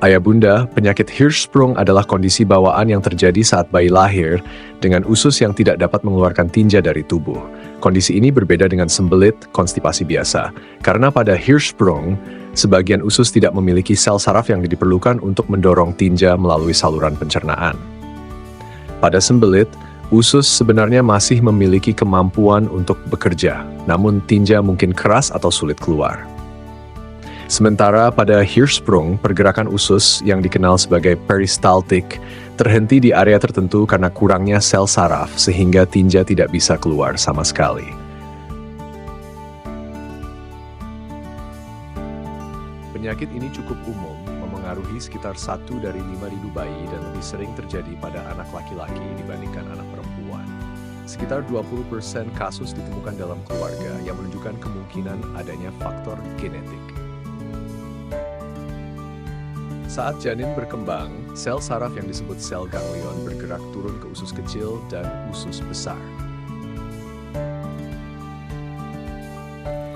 Ayah bunda, penyakit Hirschsprung adalah kondisi bawaan yang terjadi saat bayi lahir dengan usus yang tidak dapat mengeluarkan tinja dari tubuh. Kondisi ini berbeda dengan sembelit konstipasi biasa, karena pada Hirschsprung, sebagian usus tidak memiliki sel saraf yang diperlukan untuk mendorong tinja melalui saluran pencernaan. Pada sembelit, usus sebenarnya masih memiliki kemampuan untuk bekerja, namun tinja mungkin keras atau sulit keluar. Sementara pada Hirschsprung, pergerakan usus yang dikenal sebagai peristaltik terhenti di area tertentu karena kurangnya sel saraf sehingga tinja tidak bisa keluar sama sekali. Penyakit ini cukup umum, memengaruhi sekitar 1 dari 5.000 bayi dan lebih sering terjadi pada anak laki-laki dibandingkan anak perempuan. Sekitar 20% kasus ditemukan dalam keluarga yang menunjukkan kemungkinan adanya faktor genetik. Saat janin berkembang, sel saraf yang disebut sel ganglion bergerak turun ke usus kecil dan usus besar.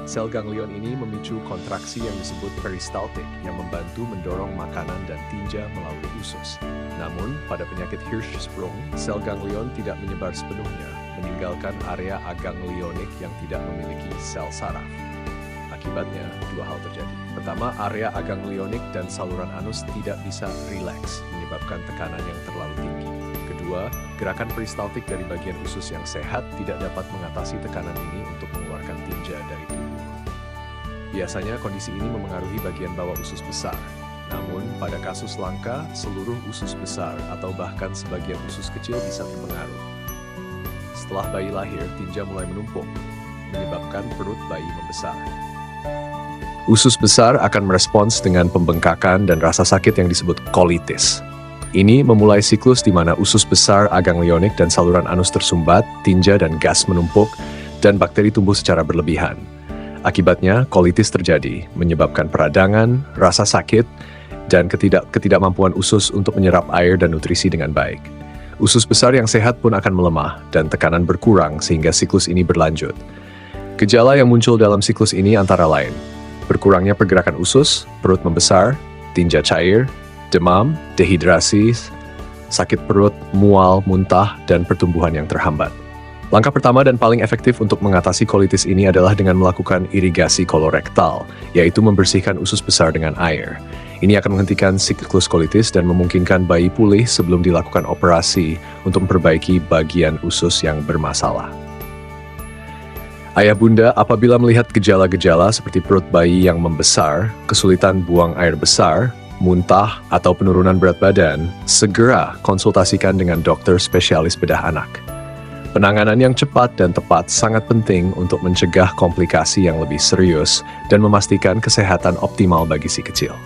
Sel ganglion ini memicu kontraksi yang disebut peristaltik yang membantu mendorong makanan dan tinja melalui usus. Namun, pada penyakit Hirschsprung, sel ganglion tidak menyebar sepenuhnya, meninggalkan area aganglionik yang tidak memiliki sel saraf. Akibatnya, 2 hal terjadi. Pertama, area aganglionik dan saluran anus tidak bisa rileks, menyebabkan tekanan yang terlalu tinggi. Kedua, gerakan peristaltik dari bagian usus yang sehat tidak dapat mengatasi tekanan ini untuk mengeluarkan tinja dari tubuh. Biasanya, kondisi ini memengaruhi bagian bawah usus besar. Namun, pada kasus langka, seluruh usus besar atau bahkan sebagian usus kecil bisa terpengaruh. Setelah bayi lahir, tinja mulai menumpuk, menyebabkan perut bayi membesar. Usus besar akan merespons dengan pembengkakan dan rasa sakit yang disebut kolitis. Ini memulai siklus di mana usus besar, aganglionik, dan saluran anus tersumbat, tinja dan gas menumpuk, dan bakteri tumbuh secara berlebihan. Akibatnya, kolitis terjadi, menyebabkan peradangan, rasa sakit, dan ketidakmampuan usus untuk menyerap air dan nutrisi dengan baik. Usus besar yang sehat pun akan melemah, dan tekanan berkurang sehingga siklus ini berlanjut. Gejala yang muncul dalam siklus ini antara lain berkurangnya pergerakan usus, perut membesar, tinja cair, demam, dehidrasi, sakit perut, mual, muntah, dan pertumbuhan yang terhambat. Langkah pertama dan paling efektif untuk mengatasi kolitis ini adalah dengan melakukan irigasi kolorektal, yaitu membersihkan usus besar dengan air. Ini akan menghentikan siklus kolitis dan memungkinkan bayi pulih sebelum dilakukan operasi untuk memperbaiki bagian usus yang bermasalah. Ayah bunda, apabila melihat gejala-gejala seperti perut bayi yang membesar, kesulitan buang air besar, muntah, atau penurunan berat badan, segera konsultasikan dengan dokter spesialis bedah anak. Penanganan yang cepat dan tepat sangat penting untuk mencegah komplikasi yang lebih serius dan memastikan kesehatan optimal bagi si kecil.